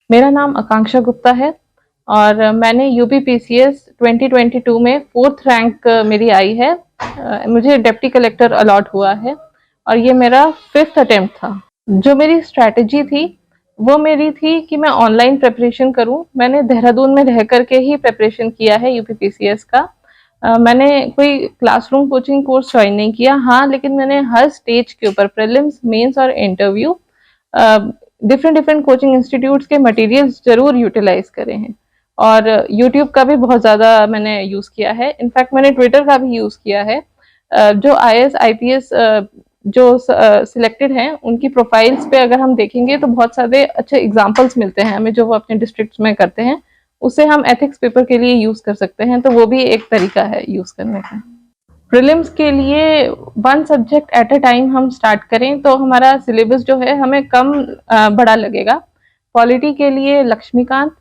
मेरा नाम आकांक्षा गुप्ता है और मैंने यूपीपीसीएस 2022 में 4th रैंक मेरी आई है। मुझे डिप्टी कलेक्टर अलॉट हुआ है और ये मेरा 5th अटेम्प्ट था। जो मेरी स्ट्रैटेजी थी वो मेरी थी कि मैं ऑनलाइन प्रिपरेशन करूं। मैंने देहरादून में रह करके ही प्रिपरेशन किया है यूपीपीसीएस का। मैंने कोई क्लासरूम कोचिंग कोर्स ज्वाइन नहीं किया, हाँ, लेकिन मैंने हर स्टेज के ऊपर प्रीलिम्स, मेंस और interview different different coaching institutes के मटेरियल्स जरूर यूटिलाइज करे हैं। और यूट्यूब का भी बहुत ज़्यादा मैंने यूज़ किया है। इनफैक्ट मैंने ट्विटर का भी यूज़ किया है। जो आईएएस आईपीएस जो सिलेक्टेड हैं उनकी प्रोफाइल्स पे अगर हम देखेंगे तो बहुत सारे अच्छे एग्जांपल्स मिलते हैं हमें, जो वो अपने डिस्ट्रिक्ट्स में करते हैं। उसे हम एथिक्स पेपर के लिए यूज़ कर सकते हैं, तो वो भी एक तरीका है यूज़ करने का। प्रीलिम्स के लिए 1 सब्जेक्ट एट अ टाइम हम स्टार्ट करें तो हमारा सिलेबस जो है हमें कम बड़ा लगेगा। पॉलिटी के लिए लक्ष्मीकांत,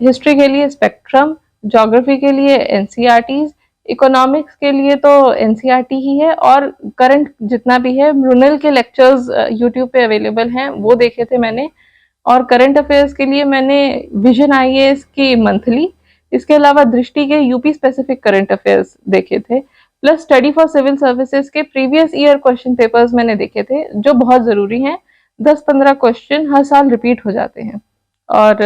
हिस्ट्री के लिए स्पेक्ट्रम, ज्योग्राफी के लिए एनसीईआरटीज, इकोनॉमिक्स के लिए तो एनसीईआरटी ही है, और करंट जितना भी है मृणाल के लेक्चर्स यूट्यूब पे अवेलेबल हैं, वो देखे थे मैंने। और करंट अफेयर्स के लिए मैंने विजन आईएएस की मंथली, इसके अलावा दृष्टि के यूपी स्पेसिफिक करंट अफेयर्स देखे थे, plus study for civil services के प्रीवियस ईयर क्वेश्चन पेपर्स मैंने देखे थे, जो बहुत जरूरी हैं। 10-15 क्वेश्चन हर साल रिपीट हो जाते हैं। और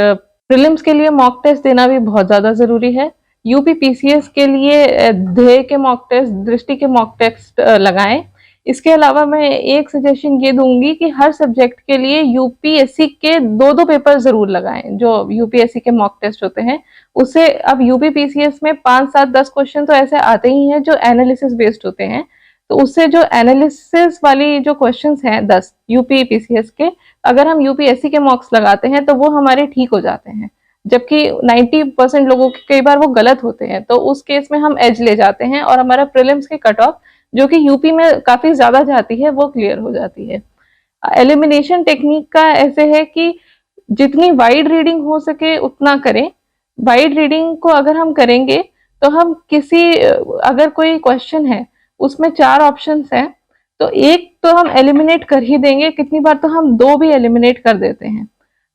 प्रीलिम्स के लिए मॉक टेस्ट देना भी बहुत ज्यादा जरूरी है। यूपीपीसीएस के लिए ध्येय के मॉक टेस्ट, दृष्टि के मॉक टेस्ट लगाएं। इसके अलावा मैं एक सजेशन ये दूंगी कि हर सब्जेक्ट के लिए यूपीएससी के 2-2 पेपर जरूर लगाएं, जो यूपीएससी के मॉक टेस्ट होते हैं। उससे अब यूपीपीसीएस में 5-7-10 क्वेश्चन तो ऐसे आते ही हैं जो एनालिसिस बेस्ड होते हैं, तो उससे जो एनालिसिस वाली जो क्वेश्चंस हैं 10 यूपीपीसीएस के, अगर हम यूपीएससी के मॉक्स लगाते हैं तो वो हमारे ठीक हो जाते हैं। जबकि 90% लोगों के कई बार वो गलत होते हैं, तो उस केस में हम एज ले जाते हैं और हमारा प्रीलिम्स की कट ऑफ जो कि यूपी में काफी ज्यादा जाती है वो क्लियर हो जाती है। एलिमिनेशन टेक्निक का ऐसे है कि जितनी वाइड रीडिंग हो सके उतना करें। वाइड रीडिंग को अगर हम करेंगे तो हम किसी, अगर कोई क्वेश्चन है उसमें 4 ऑप्शंस हैं तो एक तो हम एलिमिनेट कर ही देंगे, कितनी बार तो हम 2 भी एलिमिनेट कर देते हैं,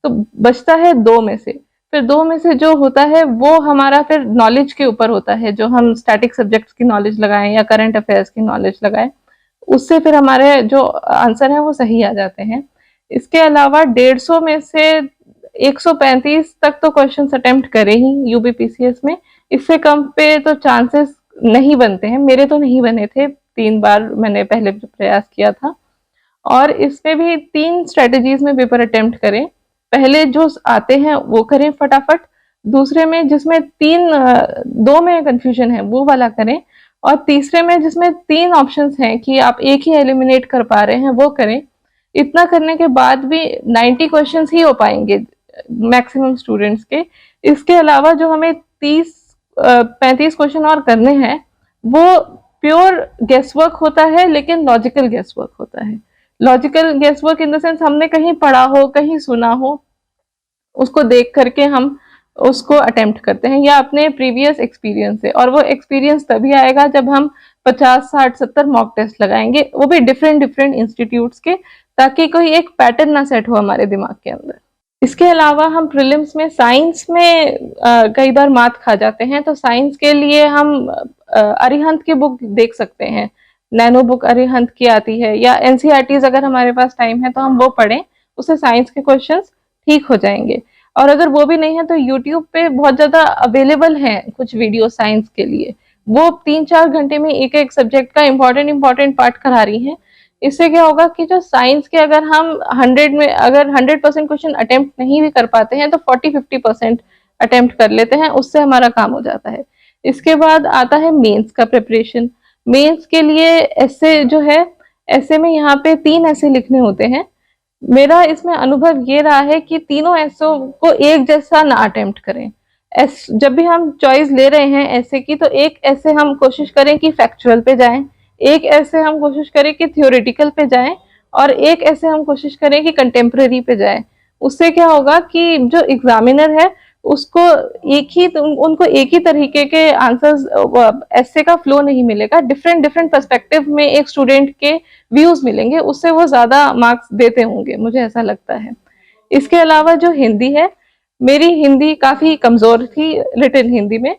तो बचता है 2 में से। फिर 2 में से जो होता है वो हमारा फिर नॉलेज के ऊपर होता है, जो हम स्टैटिक सब्जेक्ट्स की नॉलेज लगाएं या करंट अफेयर्स की नॉलेज लगाएं, उससे फिर हमारे जो आंसर है वो सही आ जाते हैं। इसके अलावा 150 में से 135 तक तो क्वेश्चंस अटेम्प्ट करें ही यूपीपीसीएस में। इससे कम पे तो चांसेस नहीं बनते हैं, मेरे तो नहीं बने थे, 3 बार मैंने पहले प्रयास किया था। और इसमें भी 3 स्ट्रेटजीज में पेपर अटेम्प्ट करें। पहले जो आते हैं वो करें फटाफट, दूसरे में जिसमें 2 में कंफ्यूजन है वो वाला करें, और तीसरे में जिसमें 3 ऑप्शंस हैं कि आप एक ही एलिमिनेट कर पा रहे हैं वो करें। इतना करने के बाद भी 90 क्वेश्चंस ही हो पाएंगे मैक्सिमम स्टूडेंट्स के। इसके अलावा जो हमें 35 क्वेश्चन और करने हैं वो प्योर गेस वर्क होता है, लेकिन लॉजिकल गेस वर्क होता है। Logical guess work in the sense हमने कहीं पढ़ा हो, कहीं सुना हो, उसको देख करके हम उसको अटेम्प्ट करते हैं या अपने प्रीवियस एक्सपीरियंस से, और वो एक्सपीरियंस तभी आएगा जब हम 50, 60, 70 मॉक टेस्ट लगाएंगे, वो भी डिफरेंट डिफरेंट इंस्टीट्यूट्स के, ताकि कोई एक पैटर्न ना सेट हो हमारे दिमाग के अंदर। इसके अलावा हम प्रीलिम्स में साइंस में कई बार मात खा जाते हैं, तो साइंस के लिए हम अरिहंत की बुक देख सकते हैं। नैनो बुक अरिहंत की आती है, या एनसीईआरटीज अगर हमारे पास टाइम है तो हम वो पढ़ें, उससे साइंस के क्वेश्चंस ठीक हो जाएंगे। और अगर वो भी नहीं है तो यूट्यूब पे बहुत ज्यादा अवेलेबल हैं कुछ वीडियो साइंस के लिए, वो 3-4 घंटे में एक एक सब्जेक्ट का इंपॉर्टेंट पार्ट करा रही हैं। इससे क्या होगा कि जो साइंस के अगर हम 100% क्वेश्चन अटेम्प्ट नहीं भी कर पाते हैं तो 40-50% अटेम्प्ट कर लेते हैं, उससे हमारा काम हो जाता है। इसके बाद आता है मेंस का प्रिपरेशन। मेंस के लिए ऐसे जो है, ऐसे में यहाँ पे 3 ऐसे लिखने होते हैं। मेरा इसमें अनुभव ये रहा है कि तीनों ऐसों को एक जैसा ना अटेम्प्ट करें। जब भी हम चॉइस ले रहे हैं ऐसे की, तो एक ऐसे हम कोशिश करें कि फैक्चुअल पे जाएं, एक ऐसे हम कोशिश करें कि थियोरेटिकल पे जाएं, और एक ऐसे हम कोशिश करें कि कंटेम्प्रेरी पे जाएं। उससे क्या होगा कि जो एग्जामिनर है उसको उनको एक ही तरीके के आंसर्स, ऐसे का फ्लो नहीं मिलेगा, डिफरेंट डिफरेंट पर्सपेक्टिव में एक स्टूडेंट के व्यूज मिलेंगे, उससे वो ज्यादा मार्क्स देते होंगे, मुझे ऐसा लगता है। इसके अलावा जो हिंदी है, मेरी हिंदी काफ़ी कमज़ोर थी लिटिल हिंदी में,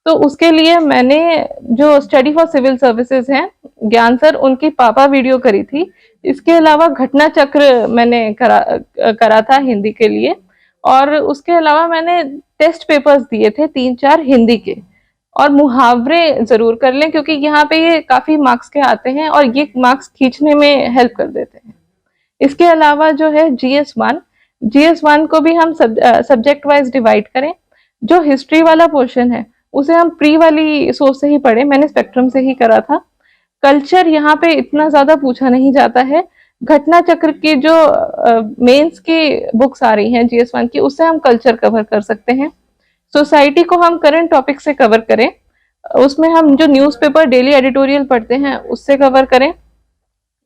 तो उसके लिए मैंने जो स्टडी फॉर सिविल सर्विसेज हैं, ज्ञान सर, उनकी पापा वीडियो करी थी। इसके अलावा घटना चक्र मैंने करा था हिंदी के लिए, और उसके अलावा मैंने टेस्ट पेपर्स दिए थे 3-4 हिंदी के। और मुहावरे ज़रूर कर लें, क्योंकि यहाँ पे ये काफ़ी मार्क्स के आते हैं और ये मार्क्स खींचने में हेल्प कर देते हैं। इसके अलावा जो है GS1 को भी हम सब्जेक्ट वाइज डिवाइड करें। जो हिस्ट्री वाला पोर्शन है उसे हम प्री वाली सोर्स से ही पढ़े, मैंने स्पेक्ट्रम से ही करा था। कल्चर यहाँ पे इतना ज्यादा पूछा नहीं जाता है। घटना चक्र की जो मेंस की बुक्स आ रही हैं GS1 की, उससे हम कल्चर कवर कर सकते हैं। सोसाइटी को हम करंट टॉपिक से कवर करें, उसमें हम जो न्यूज़पेपर डेली एडिटोरियल पढ़ते हैं उससे कवर करें,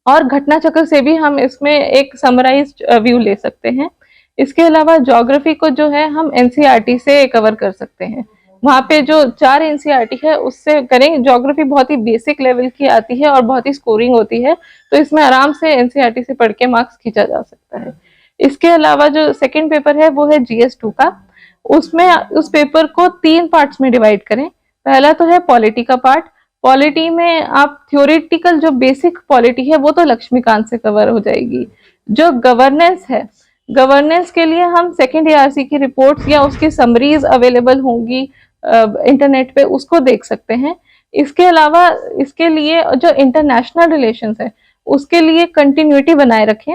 और घटना चक्र से भी हम इसमें एक समराइज्ड व्यू ले सकते हैं। इसके अलावा ज्योग्राफी को जो है हम एनसीईआरटी से कवर कर सकते हैं। वहाँ पे जो 4 एनसीईआरटी है उससे करें। ज्योग्राफी बहुत ही बेसिक लेवल की आती है और बहुत ही स्कोरिंग होती है, तो इसमें आराम से एनसीईआरटी से पढ़ के मार्क्स खींचा जा सकता है। इसके अलावा जो सेकंड पेपर है वो है GS2 का। उसमें उस पेपर को 3 पार्ट्स में डिवाइड करें। पहला तो है पॉलिटी का पार्ट। पॉलिटी में आप थ्योरेटिकल जो बेसिक पॉलिटी है वो तो लक्ष्मीकांत से कवर हो जाएगी। जो गवर्नेंस है, गवर्नेंस के लिए हम सेकेंड ARC की रिपोर्ट्स या उसकी समरीज अवेलेबल होंगी इंटरनेट पे, उसको देख सकते हैं। इसके अलावा इसके लिए जो इंटरनेशनल रिलेशंस है उसके लिए कंटिन्यूटी बनाए रखें।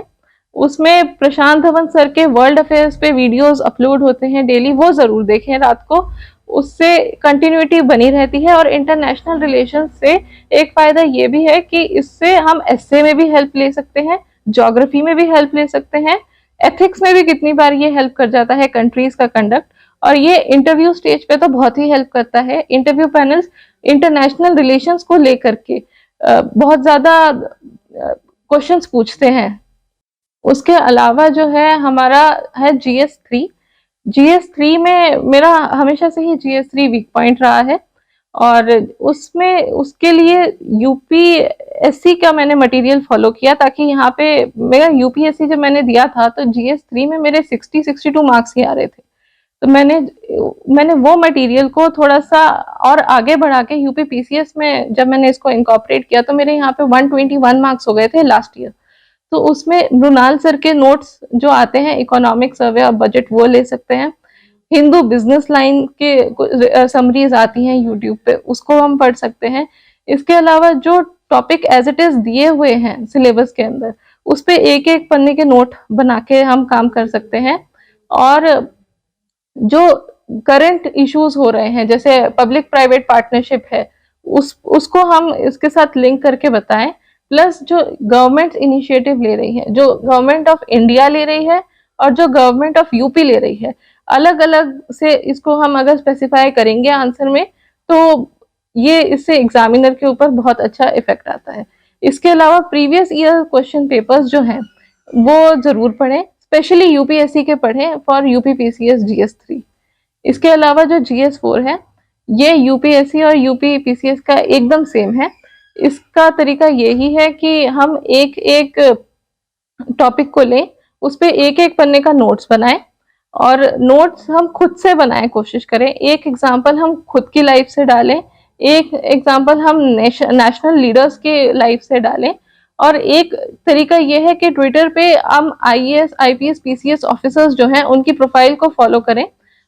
उसमें प्रशांत धवन सर के वर्ल्ड अफेयर्स पे वीडियोस अपलोड होते हैं डेली, वो जरूर देखें रात को, उससे कंटिन्यूटी बनी रहती है। और इंटरनेशनल रिलेशन से एक फायदा ये भी है कि इससे हम एसए में भी हेल्प ले सकते हैं, ज्योग्राफी में भी हेल्प ले सकते हैं, एथिक्स में भी कितनी बार ये हेल्प कर जाता है कंट्रीज का कंडक्ट, और ये इंटरव्यू स्टेज पे तो बहुत ही हेल्प करता है। इंटरव्यू पैनल्स इंटरनेशनल रिलेशंस को लेकर के बहुत ज्यादा क्वेश्चंस पूछते हैं। उसके अलावा जो है हमारा है GS3 में मेरा हमेशा से ही GS3 वीक पॉइंट रहा है, और उसमें उसके लिए UPSC का मैंने मटेरियल फॉलो किया, ताकि यहाँ पे मेरा UPSC जब मैंने दिया था तो GS3 में मेरे 60-62 मार्क्स ही आ रहे थे। तो मैंने वो मटेरियल को थोड़ा सा और आगे बढ़ा के UPPCS में जब मैंने इसको इंकॉर्पोरेट किया तो मेरे यहाँ पे 121 मार्क्स हो गए थे लास्ट ईयर। तो उसमें मृणाल सर के नोट्स जो आते हैं, इकोनॉमिक सर्वे और बजट, वो ले सकते हैं। हिंदू बिजनेस लाइन के समरीज आती हैं यूट्यूब पे, उसको हम पढ़ सकते हैं। इसके अलावा जो टॉपिक एज इट इज दिए हुए हैं सिलेबस के अंदर, उस पे एक एक पन्ने के नोट बना के हम काम कर सकते हैं। और जो करंट इश्यूज हो रहे हैं, जैसे पब्लिक प्राइवेट पार्टनरशिप है, उसको हम इसके साथ लिंक करके बताएं। प्लस जो गवर्नमेंट इनिशिएटिव ले रही है, जो गवर्नमेंट ऑफ इंडिया ले रही है और जो गवर्नमेंट ऑफ यूपी ले रही है, अलग अलग से इसको हम अगर स्पेसिफाई करेंगे आंसर में, तो ये इससे एग्जामिनर के ऊपर बहुत अच्छा इफेक्ट आता है। इसके अलावा प्रीवियस ईयर क्वेश्चन पेपर्स जो हैं वो जरूर पढ़ें, स्पेशली यूपीएससी के पढ़ें फॉर यूपीपीसीएस GS3। इसके अलावा जो GS4 है, ये यूपीएससी और यूपीपीसीएस का एकदम सेम है। इसका तरीका यही है कि हम एक एक टॉपिक को लें, उस पर एक एक पन्ने का नोट्स बनाएं, और नोट्स हम खुद से बनाएं, कोशिश करें। एक एग्जाम्पल हम खुद की लाइफ से डालें, एक एग्जाम्पल हम नेशनल लीडर्स के लाइफ से डालें, और एक तरीका यह है कि ट्विटर पे हम IAS IPS PCS ऑफिसर्स जो हैं उनकी प्रोफाइल को फॉलो करें,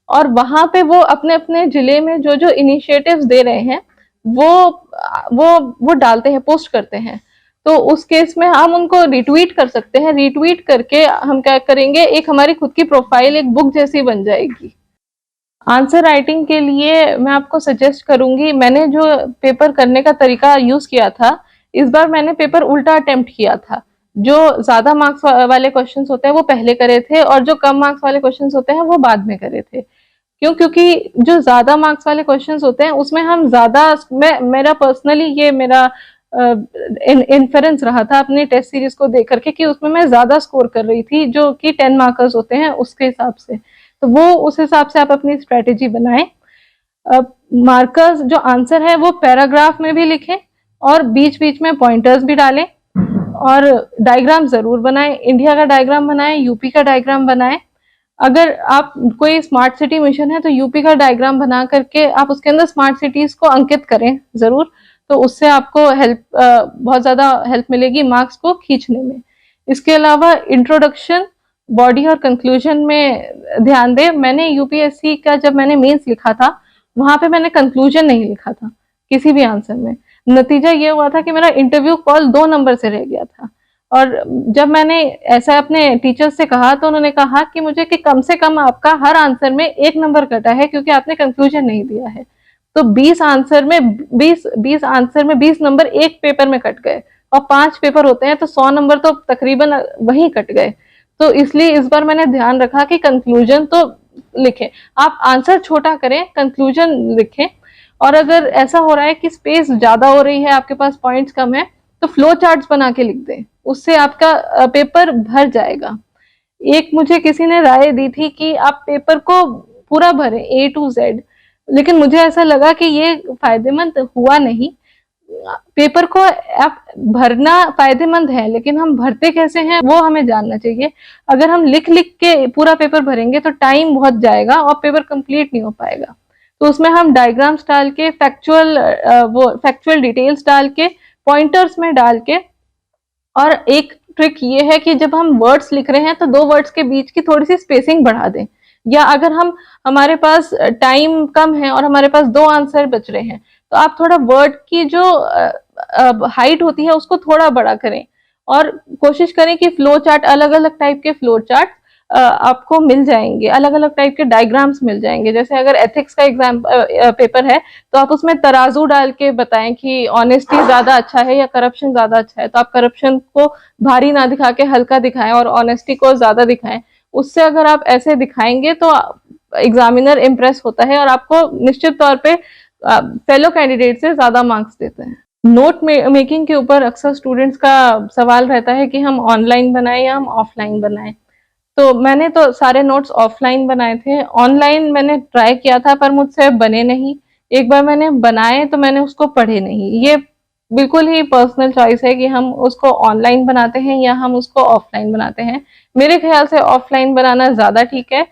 और वहां पे वो अपने अपने जिले में जो जो इनिशिएटिव्स दे रहे हैं वो डालते हैं, पोस्ट करते हैं। तो उस केस में हम उनको रिट्वीट कर सकते हैं। रिट्वीट करके हम क्या करेंगे, एक हमारी खुद की प्रोफाइल एक बुक जैसी बन जाएगी। आंसर राइटिंग के लिए मैं आपको सजेस्ट करूंगी, मैंने जो पेपर करने का तरीका यूज किया था, इस बार मैंने पेपर उल्टा अटेम्प्ट किया था। जो ज्यादा मार्क्स वाले क्वेश्चंस होते हैं वो पहले करे थे, और जो कम मार्क्स वाले क्वेश्चंस होते हैं वो बाद में करे थे। क्योंकि जो ज्यादा मार्क्स वाले क्वेश्चंस होते हैं उसमें हम ज्यादा, मेरा पर्सनली ये मेरा इन्फरेंस रहा था अपनी टेस्ट सीरीज को देख करके, कि उसमें मैं ज्यादा स्कोर कर रही थी जो कि 10 मार्कर्स होते हैं उसके हिसाब से। तो वो उस हिसाब से आप अपनी स्ट्रेटेजी बनाएं। मार्कर्स जो आंसर है वो पैराग्राफ में भी लिखें, और बीच बीच में पॉइंटर्स भी डालें, और डायग्राम जरूर बनाएं। इंडिया का डायग्राम बनाएं, यूपी का डायग्राम बनाएं। अगर आप कोई स्मार्ट सिटी मिशन है तो यूपी का डायग्राम बना करके आप उसके अंदर स्मार्ट सिटीज को अंकित करें जरूर, तो उससे आपको बहुत ज्यादा हेल्प मिलेगी मार्क्स को खींचने में। इसके अलावा इंट्रोडक्शन, बॉडी और कंक्लूजन में ध्यान दें। मैंने यूपीएससी का जब मैंने मेंस लिखा था वहां पे मैंने कंक्लूजन नहीं लिखा था किसी भी आंसर में। नतीजा ये हुआ था कि मेरा इंटरव्यू कॉल 2 नंबर से रह गया था। और जब मैंने ऐसा अपने टीचर से कहा तो उन्होंने कहा कि मुझे कि कम से कम आपका हर आंसर में 1 नंबर कटा है क्योंकि आपने कंक्लूजन नहीं दिया है। तो 20 आंसर में 20 नंबर एक पेपर में कट गए, और 5 पेपर होते हैं तो 100 नंबर तो तकरीबन वहीं कट गए। तो इसलिए इस बार मैंने ध्यान रखा कि कंक्लूजन तो लिखें, आप आंसर छोटा करें, कंक्लूजन लिखें। और अगर ऐसा हो रहा है कि स्पेस ज्यादा हो रही है, आपके पास पॉइंट्स कम है, तो फ्लो चार्ट्स बना के लिख दें, उससे आपका पेपर भर जाएगा। एक मुझे किसी ने राय दी थी कि आप पेपर को पूरा भरें A to Z, लेकिन मुझे ऐसा लगा कि ये फायदेमंद हुआ नहीं। पेपर को आप भरना फायदेमंद है, लेकिन हम भरते कैसे हैं वो हमें जानना चाहिए। अगर हम लिख लिख के पूरा पेपर भरेंगे तो टाइम बहुत जाएगा और पेपर कंप्लीट नहीं हो पाएगा। तो उसमें हम डायग्राम्स डाल के, फैक्चुअल डिटेल्स डाल के, पॉइंटर्स में डाल के, और एक ट्रिक ये है कि जब हम वर्ड्स लिख रहे हैं तो 2 वर्ड्स के बीच की थोड़ी सी स्पेसिंग बढ़ा दें। या अगर हमारे पास टाइम कम है और हमारे पास 2 आंसर बच रहे हैं, तो आप थोड़ा वर्ड की जो हाइट होती है उसको थोड़ा बड़ा करें। और कोशिश करें कि फ्लो चार्ट, अलग अलग टाइप के फ्लो चार्ट आपको मिल जाएंगे, अलग अलग टाइप के डायग्राम्स मिल जाएंगे। जैसे अगर एथिक्स का एग्जाम पेपर है तो आप उसमें तराजू डाल के बताएं कि ऑनेस्टी ज्यादा अच्छा है या करप्शन ज्यादा अच्छा है, तो आप करप्शन को भारी ना दिखा के हल्का दिखाएं और ऑनेस्टी को ज्यादा दिखाएं। उससे अगर आप ऐसे दिखाएंगे तो एग्जामिनर इम्प्रेस होता है और आपको निश्चित तौर पे फेलो कैंडिडेट से ज्यादा मार्क्स देते हैं। नोट मेकिंग के ऊपर अक्सर स्टूडेंट्स का सवाल रहता है कि हम ऑनलाइन बनाएं या हम ऑफलाइन बनाएं। तो मैंने तो सारे नोट्स ऑफलाइन बनाए थे। ऑनलाइन मैंने ट्राई किया था पर मुझसे बने नहीं। एक बार मैंने बनाए तो मैंने उसको पढ़े नहीं। ये बिल्कुल ही पर्सनल चॉइस है कि हम उसको ऑनलाइन बनाते हैं या हम उसको ऑफलाइन बनाते हैं। मेरे ख्याल से ऑफलाइन बनाना ज्यादा ठीक है।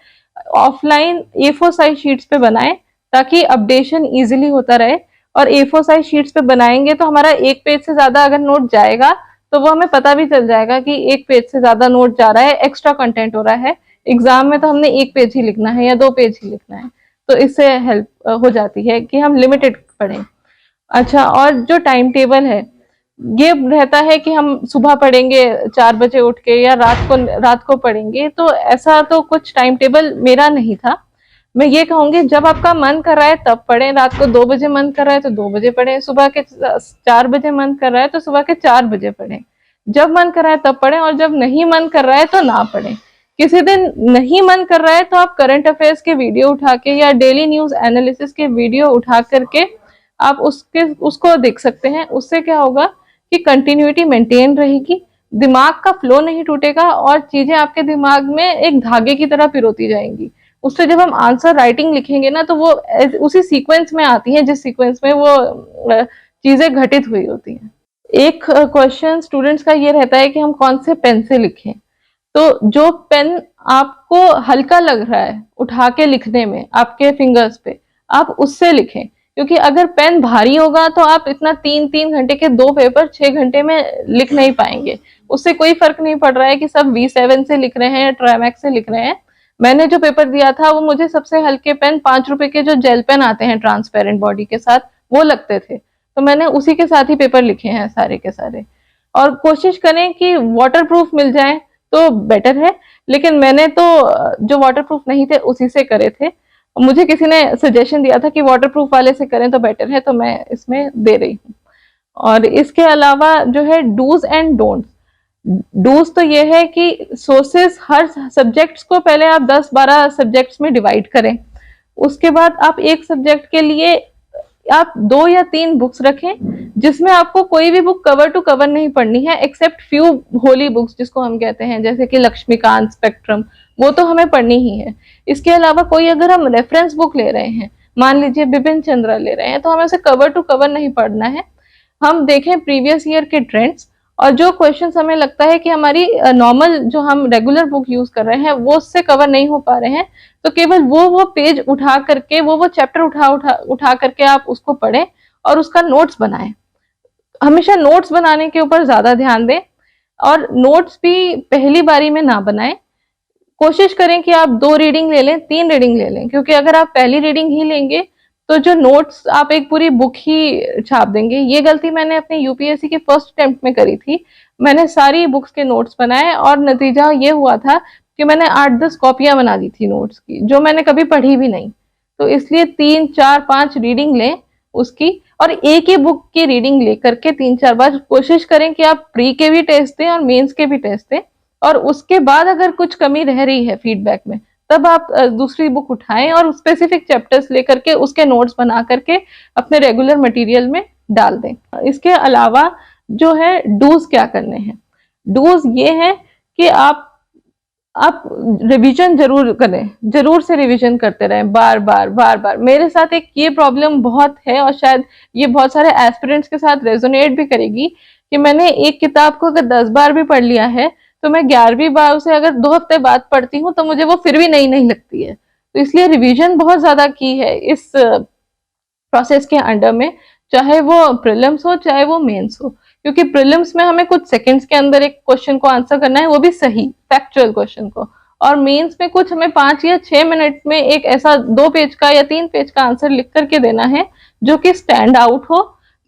ऑफलाइन A4 साइज शीट्स पे बनाएं ताकि अपडेशन इजीली होता रहे। और A4 साइज शीट्स पे बनाएंगे तो हमारा 1 पेज से ज्यादा अगर नोट जाएगा तो वो हमें पता भी चल जाएगा कि 1 पेज से ज्यादा नोट जा रहा है, एक्स्ट्रा कंटेंट हो रहा है। एग्जाम में तो हमने 1 पेज ही लिखना है या 2 पेज ही लिखना है, तो इससे हेल्प हो जाती है कि हम लिमिटेड पढ़ें। अच्छा, और जो टाइम टेबल है ये रहता है कि हम सुबह पढ़ेंगे 4 बजे उठ के या रात को पढ़ेंगे, तो ऐसा तो कुछ टाइम टेबल मेरा नहीं था। मैं ये कहूंगी जब आपका मन कर रहा है तब पढ़ें। रात को 2 बजे मन कर रहा है तो 2 बजे पढ़ें, सुबह के 4 बजे मन कर रहा है तो सुबह के 4 बजे पढ़ें। जब मन कर रहा है तब पढ़ें और जब नहीं मन कर रहा है तो ना पढ़ें। किसी दिन नहीं मन कर रहा है तो आप करंट अफेयर्स के वीडियो उठा के या डेली न्यूज एनालिसिस के वीडियो उठा करके आप उसको देख सकते हैं। उससे क्या होगा कि कंटिन्यूटी मेंटेन रहेगी, दिमाग का फ्लो नहीं टूटेगा और चीजें आपके दिमाग में एक धागे की तरह पिरोती जाएंगी। उससे जब हम आंसर राइटिंग लिखेंगे ना तो वो उसी सीक्वेंस में आती है जिस सीक्वेंस में वो चीजें घटित हुई होती हैं। एक क्वेश्चन स्टूडेंट्स का ये रहता है कि हम कौन से पेन से लिखें। तो जो पेन आपको हल्का लग रहा है उठा के लिखने में आपके फिंगर्स पे, आप उससे लिखें। क्योंकि अगर पेन भारी होगा तो आप इतना 3-3 घंटे के 2 पेपर 6 घंटे में लिख नहीं पाएंगे। उससे कोई फर्क नहीं पड़ रहा है कि सब V7 से लिख रहे हैं या ट्राइमैक्स से लिख रहे हैं। मैंने जो पेपर दिया था वो मुझे सबसे हल्के पेन 5 रुपए के जो जेल पेन आते हैं ट्रांसपेरेंट बॉडी के साथ, वो लगते थे। तो मैंने उसी के साथ ही पेपर लिखे हैं सारे के सारे। और कोशिश करें कि वाटरप्रूफ मिल जाए तो बेटर है, लेकिन मैंने तो जो वाटरप्रूफ नहीं थे उसी से करे थे। मुझे किसी ने सजेशन दिया था कि वाटरप्रूफ वाले से करें तो बेटर है, तो मैं इसमें दे रही हूँ। और इसके अलावा जो है डूज एंड डोंट्स। डूज तो ये है कि सोर्सेस, हर सब्जेक्ट्स को पहले आप 10-12 सब्जेक्ट्स में डिवाइड करें। उसके बाद आप एक सब्जेक्ट के लिए आप 2 या 3 बुक्स रखें जिसमें आपको कोई भी बुक कवर टू कवर नहीं पढ़नी है एक्सेप्ट फ्यू होली बुक्स जिसको हम कहते हैं, जैसे कि लक्ष्मीकांत, स्पेक्ट्रम, वो तो हमें पढ़नी ही है। इसके अलावा कोई अगर हम रेफरेंस बुक ले रहे हैं, मान लीजिए बिपिन चंद्रा ले रहे हैं, तो हमें उसे कवर टू कवर नहीं पढ़ना है। हम देखें प्रीवियस ईयर के ट्रेंड्स और जो क्वेश्चन हमें लगता है कि हमारी नॉर्मल जो हम रेगुलर बुक यूज कर रहे हैं वो उससे कवर नहीं हो पा रहे हैं, तो केवल वो पेज उठा करके वो चैप्टर उठा करके आप उसको पढ़ें और उसका नोट्स बनाएं। हमेशा नोट्स बनाने के ऊपर ज्यादा ध्यान दें, और नोट्स भी पहली बारी में ना बनाएं। कोशिश करें कि आप 2 रीडिंग ले लें, 3 रीडिंग ले लें, क्योंकि अगर आप पहली रीडिंग ही लेंगे तो जो नोट्स आप एक पूरी बुक ही छाप देंगे। ये गलती मैंने अपने यूपीएससी के फर्स्ट अटेम्प्ट में करी थी। मैंने सारी बुक्स के नोट्स बनाए और नतीजा ये हुआ था कि मैंने 8-10 कॉपियां बना दी थी नोट्स की, जो मैंने कभी पढ़ी भी नहीं। तो इसलिए 3, 4, 5 रीडिंग लें उसकी, और एक ही बुक की रीडिंग लेकर के 3-4 बार कोशिश करें कि आप प्री के भी टेस्ट दें और मेंस के भी टेस्ट दें, और उसके बाद अगर कुछ कमी रह रही है फीडबैक में, तब आप दूसरी बुक उठाएं और स्पेसिफिक चैप्टर्स लेकर के उसके नोट्स बना करके अपने रेगुलर मटेरियल में डाल दें। इसके अलावा जो है डूज क्या करने हैं, डूज ये है कि आप रिवीजन जरूर करें, जरूर से रिवीजन करते रहें, बार बार। मेरे साथ एक ये प्रॉब्लम बहुत है, और शायद ये बहुत सारे एस्पिरेंट्स के साथ रेजोनेट भी करेगी, कि मैंने एक किताब को अगर 10 बार भी पढ़ लिया है तो मैं 11वीं बार उसे अगर 2 हफ्ते बाद पढ़ती हूँ तो मुझे वो फिर भी नई नहीं लगती है। तो इसलिए रिवीजन बहुत ज्यादा की है इस प्रोसेस के अंडर में, चाहे वो प्रीलिम्स हो चाहे वो मेंस हो, क्योंकि प्रीलिम्स में हमें कुछ सेकंड्स के अंदर एक क्वेश्चन को आंसर करना है, वो भी सही फैक्चुअल क्वेश्चन को, और मेंस में कुछ हमें 5 या 6 मिनट में एक ऐसा 2 पेज का या 3 पेज का आंसर लिख करके देना है जो कि स्टैंड आउट हो,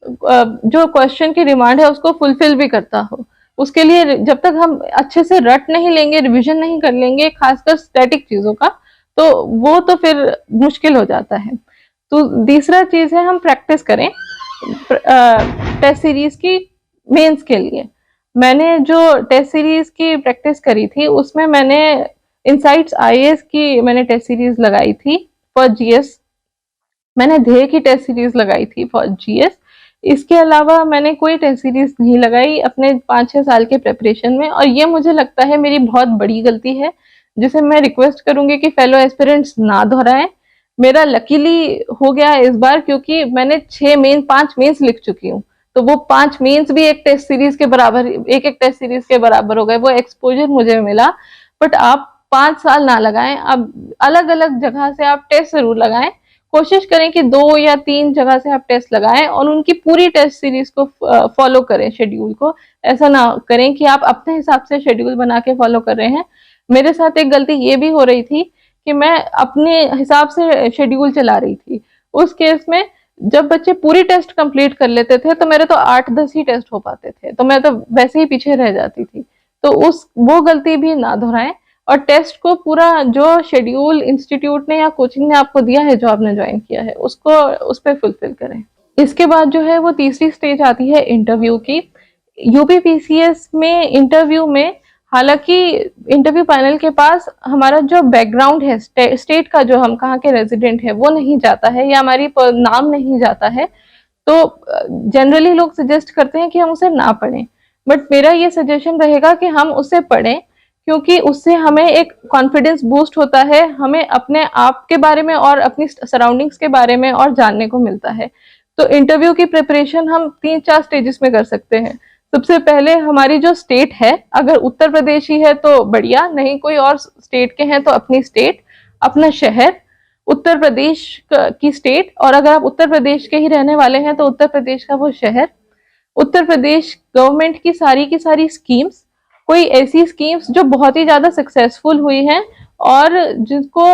जो क्वेश्चन की डिमांड है उसको फुलफिल भी करता हो। उसके लिए जब तक हम अच्छे से रट नहीं लेंगे, रिविजन नहीं कर लेंगे, खासकर स्टैटिक चीजों का, तो वो तो फिर मुश्किल हो जाता है। तो तीसरा चीज है हम प्रैक्टिस करें टेस्ट सीरीज की मेंस के लिए। मैंने जो टेस्ट सीरीज की प्रैक्टिस करी थी उसमें मैंने इनसाइट्स आईएएस की मैंने टेस्ट सीरीज लगाई थी फॉर जीएस, मैंने ध्येय की टेस्ट सीरीज लगाई थी फॉर जीएस। इसके अलावा मैंने कोई टेस्ट सीरीज नहीं लगाई अपने 5-6 साल के प्रेपरेशन में, और ये मुझे लगता है मेरी बहुत बड़ी गलती है, जिसे मैं रिक्वेस्ट करूंगी कि फेलो एस्पिरेंट्स ना दोहराएं। मेरा लकीली हो गया इस बार, क्योंकि मैंने 5 मेंस लिख चुकी हूँ, तो वो 5 मेंस भी एक टेस्ट सीरीज के बराबर, एक टेस्ट सीरीज के बराबर हो गए, वो एक्सपोजर मुझे मिला। बट आप 5 साल ना लगाएं, अब अलग अलग जगह से आप टेस्ट जरूर लगाएं। कोशिश करें कि 2 या 3 जगह से आप टेस्ट लगाएं और उनकी पूरी टेस्ट सीरीज को फॉलो करें, शेड्यूल को। ऐसा ना करें कि आप अपने हिसाब से शेड्यूल बना के फॉलो कर रहे हैं। मेरे साथ एक गलती ये भी हो रही थी कि मैं अपने हिसाब से शेड्यूल चला रही थी। उस केस में जब बच्चे पूरी टेस्ट कंप्लीट कर लेते थे तो मेरे तो 8-10 ही टेस्ट हो पाते थे, तो मैं तो वैसे ही पीछे रह जाती थी। तो वो गलती भी ना दोहराएं, और टेस्ट को पूरा जो शेड्यूल इंस्टीट्यूट ने या कोचिंग ने आपको दिया है, जो आपने ज्वाइन किया है, उसको उस पर फुलफिल करें। इसके बाद जो है वो तीसरी स्टेज आती है इंटरव्यू की। यूपीपीसीएस में इंटरव्यू में, हालांकि इंटरव्यू पैनल के पास हमारा जो बैकग्राउंड है, स्टेट का जो हम कहाँ के रेजिडेंट है वो नहीं जाता है, या हमारी नाम नहीं जाता है, तो जनरली लोग सजेस्ट करते हैं कि हम उसे ना पढ़ें। बट मेरा ये सजेशन रहेगा कि हम उसे पढ़ें, क्योंकि उससे हमें एक कॉन्फिडेंस बूस्ट होता है, हमें अपने आप के बारे में और अपनी सराउंडिंग्स के बारे में और जानने को मिलता है। तो इंटरव्यू की प्रिपरेशन हम 3-4 स्टेजेस में कर सकते हैं। सबसे पहले हमारी जो स्टेट है, अगर उत्तर प्रदेश ही है तो बढ़िया, नहीं कोई और स्टेट के हैं तो अपनी स्टेट, अपना शहर, उत्तर प्रदेश की स्टेट, और अगर आप उत्तर प्रदेश के ही रहने वाले हैं तो उत्तर प्रदेश का वो शहर, उत्तर प्रदेश गवर्नमेंट की सारी स्कीम्स, कोई ऐसी स्कीम्स जो बहुत ही ज्यादा सक्सेसफुल हुई हैं और जिनको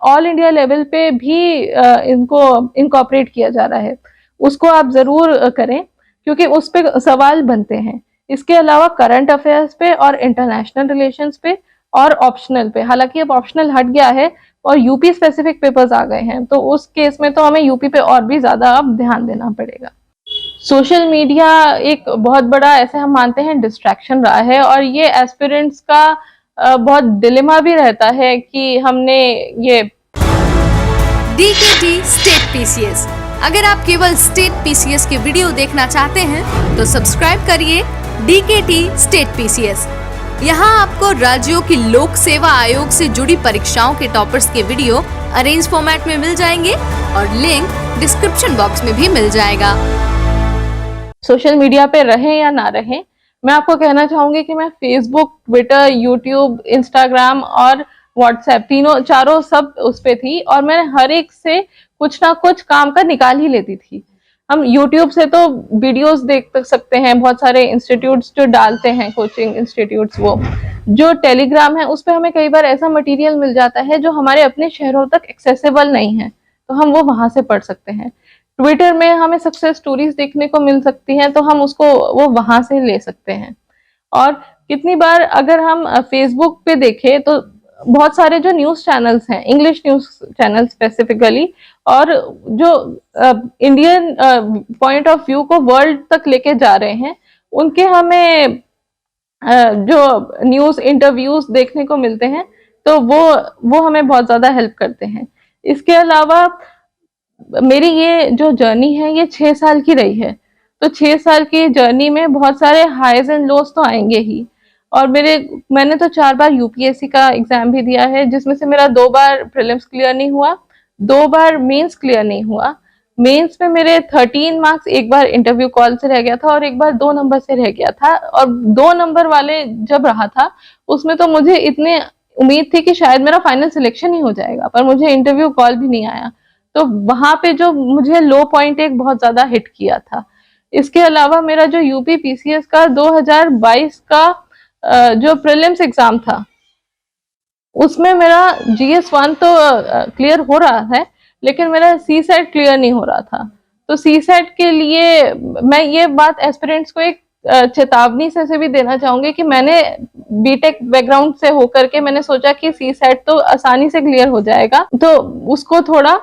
ऑल इंडिया लेवल पे भी इनको इनकॉर्पोरेट किया जा रहा है, उसको आप जरूर करें, क्योंकि उस पे सवाल बनते हैं। इसके अलावा करंट अफेयर्स पे और इंटरनेशनल रिलेशंस पे और ऑप्शनल पे, हालांकि अब ऑप्शनल हट गया है और यूपी स्पेसिफिक पेपर्स आ गए हैं, तो उस केस में तो हमें यूपी पे और भी ज्यादा अब ध्यान देना पड़ेगा। सोशल मीडिया एक बहुत बड़ा, ऐसे हम मानते हैं, डिस्ट्रैक्शन रहा है, और ये एस्पिरेंट्स का बहुत डिलेमा भी रहता है कि हमने ये डीकेटी स्टेट पीसीएस, अगर आप केवल स्टेट पीसीएस के वीडियो देखना चाहते हैं तो सब्सक्राइब करिए डीकेटी स्टेट पीसीएस। यहाँ आपको राज्यों की लोक सेवा आयोग से जुड़ी परीक्षाओं के टॉपर्स के वीडियो अरेंज फॉर्मेट में मिल जाएंगे और लिंक डिस्क्रिप्शन बॉक्स में भी मिल जाएगा। सोशल मीडिया पे रहें या ना रहें, मैं आपको कहना चाहूंगी कि मैं फेसबुक, ट्विटर, यूट्यूब, इंस्टाग्राम और व्हाट्सएप तीनों चारों सब उस पे थी, और मैं हर एक से कुछ ना कुछ काम का निकाल ही लेती थी। हम यूट्यूब से तो वीडियोस देख सकते हैं, बहुत सारे इंस्टीट्यूट्स जो डालते हैं, कोचिंग इंस्टीट्यूट्स, वो जो टेलीग्राम है उस पे हमें कई बार ऐसा मटेरियल मिल जाता है जो हमारे अपने शहरों तक एक्सेसिबल नहीं है, तो हम वो वहां से पढ़ सकते हैं। ट्विटर में हमें सक्सेस स्टोरीज देखने को मिल सकती हैं, तो हम उसको वो वहां से ले सकते हैं। और कितनी बार अगर हम फेसबुक पे देखें तो बहुत सारे जो न्यूज चैनल्स हैं, इंग्लिश न्यूज चैनल स्पेसिफिकली, और जो इंडियन पॉइंट ऑफ व्यू को वर्ल्ड तक लेके जा रहे हैं, उनके हमें जो न्यूज इंटरव्यूज देखने को मिलते हैं, तो वो हमें बहुत ज्यादा हेल्प करते हैं। इसके अलावा मेरी ये जो जर्नी है ये 6 साल की रही है, तो 6 साल की जर्नी में बहुत सारे हाईज एंड लोज तो आएंगे ही। और मैंने तो 4 बार यूपीएससी का एग्जाम भी दिया है, जिसमें से मेरा 2 बार प्रीलिम्स क्लियर नहीं हुआ, 2 बार मेंस क्लियर नहीं हुआ। मेंस में मेरे 13 मार्क्स एक बार इंटरव्यू कॉल से रह गया था, और एक बार 2 नंबर से रह गया था। और 2 नंबर वाले जब रहा था उसमें तो मुझे इतने उम्मीद थी कि शायद मेरा फाइनल सिलेक्शन ही हो जाएगा, पर मुझे इंटरव्यू कॉल भी नहीं आया। तो वहां पे जो मुझे लो पॉइंट एक बहुत ज्यादा हिट किया था। इसके अलावा मेरा जो यूपी पीसीएस का 2022 का जो प्रीलिम्स एग्जाम था, उसमें मेरा GS1 तो क्लियर हो रहा है, लेकिन मेरा सी सेट क्लियर नहीं हो रहा था। तो सी सेट के लिए मैं ये बात एस्पिरेंट्स को एक चेतावनी से भी देना चाहूंगी कि मैंने बीटेक बैकग्राउंड से होकर के मैंने सोचा कि सी सेट तो आसानी से क्लियर हो जाएगा, तो उसको थोड़ा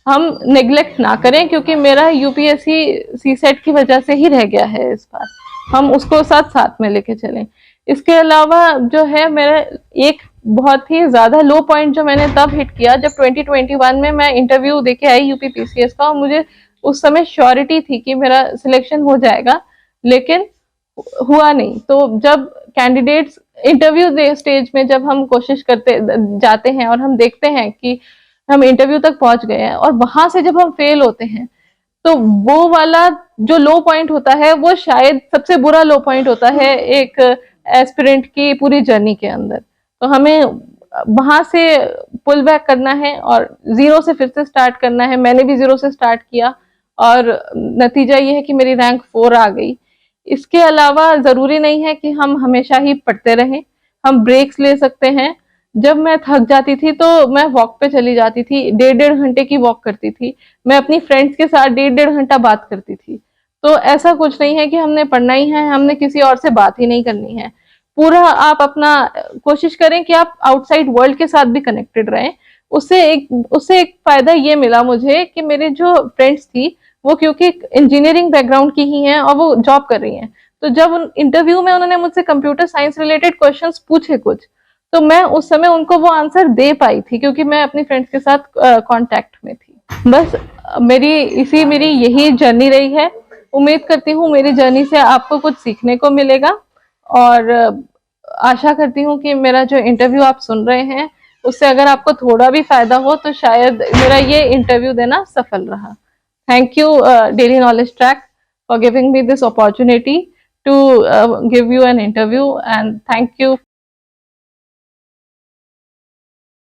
हम नेग्लेक्ट ना करें, क्योंकि मेरा यूपीएससी सी सेट की वजह से ही रह गया है इस बार, हम उसको साथ साथ में लेके चलें। इसके अलावा जो है मेरा एक बहुत ही ज्यादा लो पॉइंट जो मैंने तब हिट किया जब 2021 में मैं इंटरव्यू देके आई यूपी पीसीएस का, और मुझे उस समय श्योरिटी थी कि मेरा सिलेक्शन हो जाएगा, लेकिन हुआ नहीं। तो जब कैंडिडेट्स इंटरव्यू स्टेज में जब हम कोशिश करते जाते हैं और हम देखते हैं कि हम इंटरव्यू तक पहुंच गए हैं, और वहां से जब हम फेल होते हैं, तो वो वाला जो लो पॉइंट होता है वो शायद सबसे बुरा लो पॉइंट होता है एक एस्पिरेंट की पूरी जर्नी के अंदर। तो हमें वहां से पुल बैक करना है और जीरो से फिर से स्टार्ट करना है। मैंने भी जीरो से स्टार्ट किया, और नतीजा ये है कि मेरी रैंक 4 आ गई। इसके अलावा जरूरी नहीं है कि हम हमेशा ही पढ़ते रहें, हम ब्रेक्स ले सकते हैं। जब मैं थक जाती थी तो मैं वॉक पे चली जाती थी, 1.5 घंटे की वॉक करती थी। मैं अपनी फ्रेंड्स के साथ 1.5 घंटा बात करती थी। तो ऐसा कुछ नहीं है कि हमने पढ़ना ही है, हमने किसी और से बात ही नहीं करनी है। पूरा आप अपना कोशिश करें कि आप आउटसाइड वर्ल्ड के साथ भी कनेक्टेड रहें। उससे एक फायदा ये मिला मुझे कि मेरे जो फ्रेंड्स थी वो क्योंकि इंजीनियरिंग बैकग्राउंड की ही हैं और वो जॉब कर रही हैं, तो जब इंटरव्यू में उन्होंने मुझसे कंप्यूटर साइंस रिलेटेड क्वेश्चंस पूछे कुछ, तो मैं उस समय उनको वो आंसर दे पाई थी, क्योंकि मैं अपनी फ्रेंड्स के साथ कांटेक्ट में थी। बस मेरी यही जर्नी रही है। उम्मीद करती हूँ मेरी जर्नी से आपको कुछ सीखने को मिलेगा, और आशा करती हूँ कि मेरा जो इंटरव्यू आप सुन रहे हैं उससे अगर आपको थोड़ा भी फायदा हो तो शायद मेरा ये इंटरव्यू देना सफल रहा। Thank you, Daily Knowledge Track, for giving me this opportunity to give you an interview, and thank you